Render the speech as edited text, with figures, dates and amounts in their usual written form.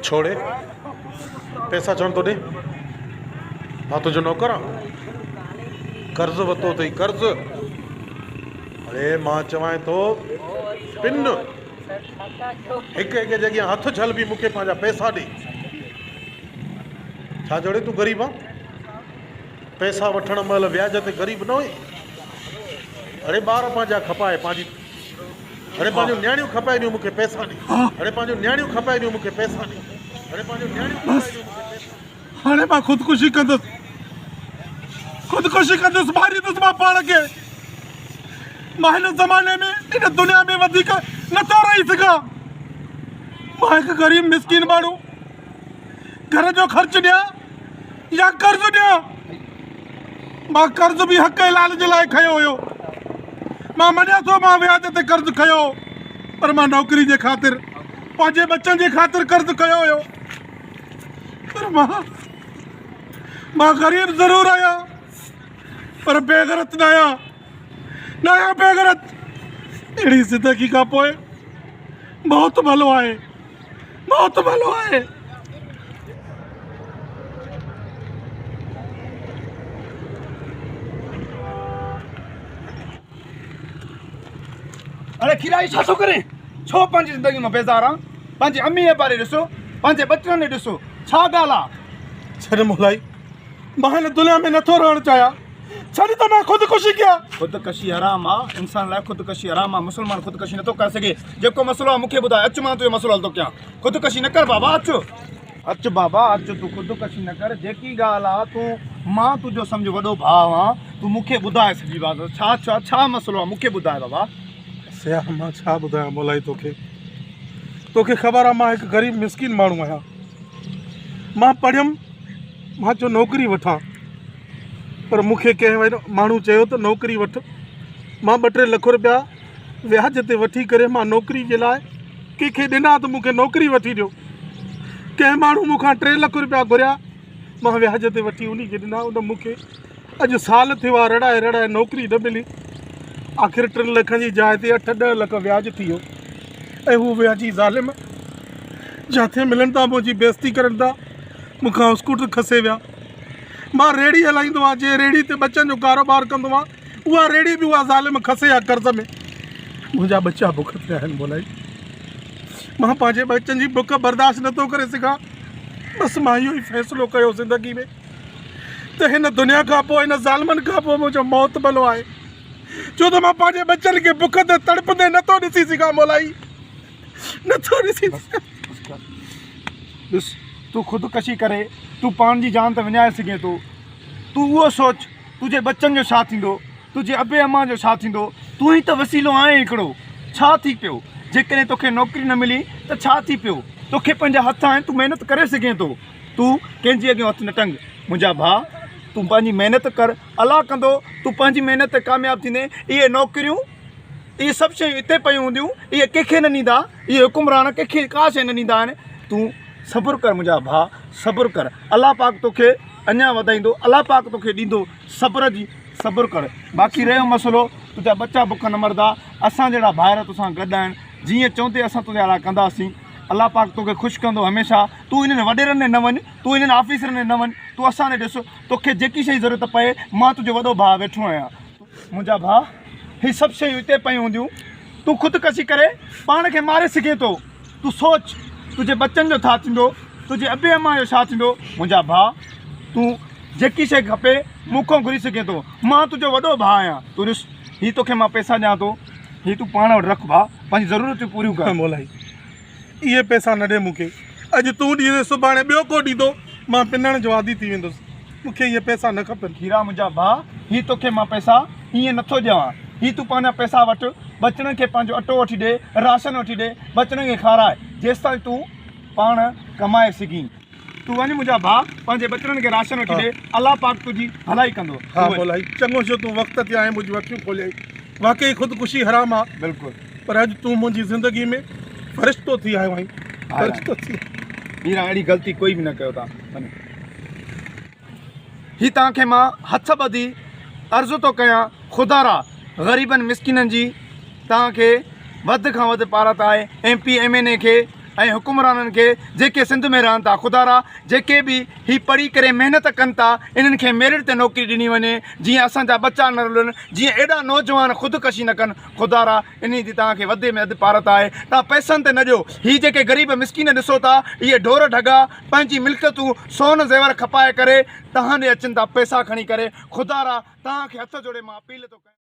छोड़े पैसा चवण तो दे मां तुझो नौकर कर्ज वतो अथई कर्ज। अरे मां चवां तो पिन एक एक जगह हथ छल भी मूंखे पंहिंजा पैसा ॾे। छा जोड़े तू गरीब आ पैसा वठण महिल व्याज ते गरीब न हुई। अरे ॿार पंहिंजा खपाए पंहिंजी अरे पंहिंजूं नियाणियूं खपाए ॾियूं मूंखे पैसा ॾे। अरे पंहिंजूं नियाणियूं खपाए ॾियूं मूंखे पैसा ॾे। अरे पंहिंजूं नियाणियूं खपाए ॾियूं मूंखे पैसा। हाणे मां ख़ुदकुशी कंदुसि मारींदुसि मां पाण खे। मां हिन ज़माने में हिन दुनिया में वधीक नथो रही सघां। मां हिकु ग़रीब मिसकीन माण्हू घर जो ख़र्चु ॾियां या कर्ज़ु ॾियां। मां कर्ज़ु बि हक़ लाल जे लाइ खयो हुयो। मां मञा थो मां व्याज ते कर्ज़ु खयो पर मां नौकिरी जे ख़ातिर पंहिंजे बच्चनि जे ख़ातिर कर्ज़ु कयो हुयो। पर मां ग़रीब ज़रूरु आहियां पर बेगरत न आहियां बेगरत। अहिड़ी ज़िंदगी खां पोइ बहुत भलो आहे बहुत भलो आहे। अरे खीराई छा थो करे छो पंहिंजी ज़िंदगी में बेज़ार आहे। पंहिंजी अम्मी जे बारे ॾिसो पंहिंजे बचड़नि खे ॾिसो छा ॻाल्हि आहे। छॾ मोलाई मां हिन दुनिया में नथो रहणु चाहियां। छॾ त मां ख़ुदकुशी कयां। ख़ुदकशी हराम आहे इंसान लाइ ख़ुदकशी हराम आहे। मुस्लमान ख़ुदकशी नथो करे सघे। जेको मसइलो आहे मूंखे ॿुधाए अचु मां तुंहिंजो मसइलो हल थो कयां। ख़ुदकशी न कर बाबा अचु अचु बाबा अचु तूं ख़ुदकशी न कर। जेकी ॻाल्हि आहे तूं मां तुंहिंजो सम्झ वॾो भाउ आहियां तूं मूंखे ॿुधाए सॼी बात छा छा छा मसइलो आहे मूंखे ॿुधाए बाबा। सियाह मां छा ॿुधायां मोलाई तोखे ख़बर आहे मां हिकु ग़रीब मिसकीन माण्हू आहियां। मां पढ़ियुमि मां चयो नौकिरी वठां पर मूंखे कंहिं माण्हू चयो त नौकिरी वठ। मां 2-3 लख रुपया व्याज ते वठी करे मां नौकिरी जे लाइ कंहिंखे ॾिना त मूंखे नौकिरी वठी ॾियो। कंहिं माण्हू मूंखां 3 लख रुपया घुरिया मां व्याज ते वठी उन खे ॾिना। उन मूंखे अॼु साल थियो आहे रड़ाए नौकिरी न मिली। आख़िर 3 लखनि जी जाइ ते 8-10 लख व्याज थी वियो ऐं हू व्याजी ज़ालिम जिथे मिलनि था मुंहिंजी बेइज़ती करनि था। मूंखां स्कूटर खसे विया। मां रेड़ी हलाईंदो आहियां जे रेड़ी ते बचनि जो कारोबार कंदो आहियां उहा रेड़ी बि उहा ज़ालिम खसे आहे कर्ज़ में। मुंहिंजा बच्चा बुख ते आहिनि मोलाई। मां पंहिंजे बच्चनि जी बुख बर्दाश्त नथो करे सघां। बसि मां इहो ई फ़ैसिलो कयो ज़िंदगी में त हिन दुनिया खां पोइ हिन ज़ालिमनि खां पोइ मुंहिंजो मौत भलो आहे छो त मां पंहिंजे बच्चनि खे बुख ते तड़पंदे नथो ॾिसी सघां मोलाई नथो ॾिसी सघां। ॾिस तूं ख़ुदकशी करे तूं पाण जी जान त विञाए सघे थो। तूं उहो सोच तुंहिंजे बच्चनि जो छा थींदो तुंहिंजे अबे अम्मा जो छा थींदो। तूं ई त वसीलो आहे हिकिड़ो। छा थी पियो जेकॾहिं तोखे नौकिरी न मिली त छा थी पियो। तोखे पंहिंजा हथ आहिनि तूं महिनत करे सघे थो। तूं कंहिंजे अॻियां हथु न टंग मुंहिंजा भाउ। तूं पंहिंजी महिनत कर अलाह कंदो तूं पंहिंजी महिनत ते कामयाबु थींदे। इहे नौकिरियूं इहे सभु शयूं हिते पयूं हूंदियूं इहे कंहिंखे न ॾींदा। इहे हुकुमरान कंहिंखे का शइ न ॾींदा आहिनि। तूं सब्र कर मुंहिंजा भाउ सब्र कर। अलाह पाक तोखे अञा वधाईंदो। अलाह पाक तोखे ॾींदो सब्र कर। बाक़ी रहियो मसइलो तुंहिंजा बच्चा बुख न मरदा। असां जहिड़ा भाइर तोसां गॾु आहिनि जीअं चवंदे असां तुंहिंजे लाइ कंदासीं। अलाह पाक तोखे ख़ुशि कंदो हमेशह। तूं इन्हनि वॾेरनि ॾे न वञ तूं इन्हनि ऑफिसरनि ॾे न वञ तूं असां ॾे ॾिस तोखे जेकी शइ ज़रूरत पए मां तुंहिंजो वॾो भाउ वेठो आहियां। मुंहिंजा भाउ हीअ सभु शयूं हिते पयूं हूंदियूं। तूं ख़ुदकशी करे पाण खे मारे सघे थो। तूं सोच तुंहिंजे बच्चनि जो छा थींदो तुंहिंजे अबे अम्मा जो छा थींदो। मुंहिंजा भाउ तूं जेकी शइ खपे मूंखां घुरी सघे थो। मां तुंहिंजो वॾो भाउ आहियां। तूं ॾिस हीअ तोखे मां पैसा ॾियां थो हीअ तूं पाण वटि रख भाउ पंहिंजी ज़रूरतूं पूरियूं कर। मोलाई इहे पैसा न ॾे मूंखे। अॼु तूं ॾींदे सुभाणे ॿियो को ॾींदो मां पिनण जो आदी थी वेंदुसि। मूंखे इहे पैसा न खपनि। खीरा मुंहिंजा भाउ हीअ तोखे मां पैसा हीअं नथो ॾियां। हीअ तूं पंहिंजा पैसा वठि बचड़नि खे पंहिंजो अटो वठी ॾे राशन वठी ॾे बचड़नि खे खाराए जेसि ताईं तूं पाण कमाए सघीं। तूं वञ मुंहिंजा भाउ पंहिंजे बचड़नि खे राशन वठी ॾे अलाह पाक तुंहिंजी भलाई कंदो। हा मोलाई चङो छो तूं वक़्त ते आहीं मुंहिंजी अखियूं खोलियई। वाक़ई ख़ुदकुशी हराम आहे बिल्कुलु पर अॼु तूं मुंहिंजी ज़िंदगी में फ़रिश्तो थी आयो आहीं। फ़रिश्तो थी हीरा अहिड़ी ग़लती कोई बि न कयो तव्हां। हीअ तव्हांखे मां हथ ॿधी अर्ज़ु थो कयां ख़ुदारा ग़रीबनि मिसकिननि जी तव्हांखे वधि खां वधि पारात आहे। MP MNA खे ऐं हुकुमराननि खे जेके सिंध में रहनि था, ख़ुदारा जेके बि ही पढ़ी करे महिनत कनि था, इन्हनि खे मेरिट ते नौकिरी ॾिनी वञे, जीअं असांजा बच्चा न रुलनि, जीअं एॾा नौजवान ख़ुदकशी न कनि। ख़ुदारा इन जी तव्हांखे वधि में वधि पारत आहे। तव्हां पैसनि ते न ॾियो। हीअ जेके ग़रीब मिसकिन ॾिसो था, इहे ढोर ढगा पंहिंजी मिल्कियतूं सोन ज़ेवर खपाए करे तव्हां ॾे अचनि था पैसा खणी करे। ख़ुदारा तव्हांखे हथ जोड़े मां अपील थो कयां।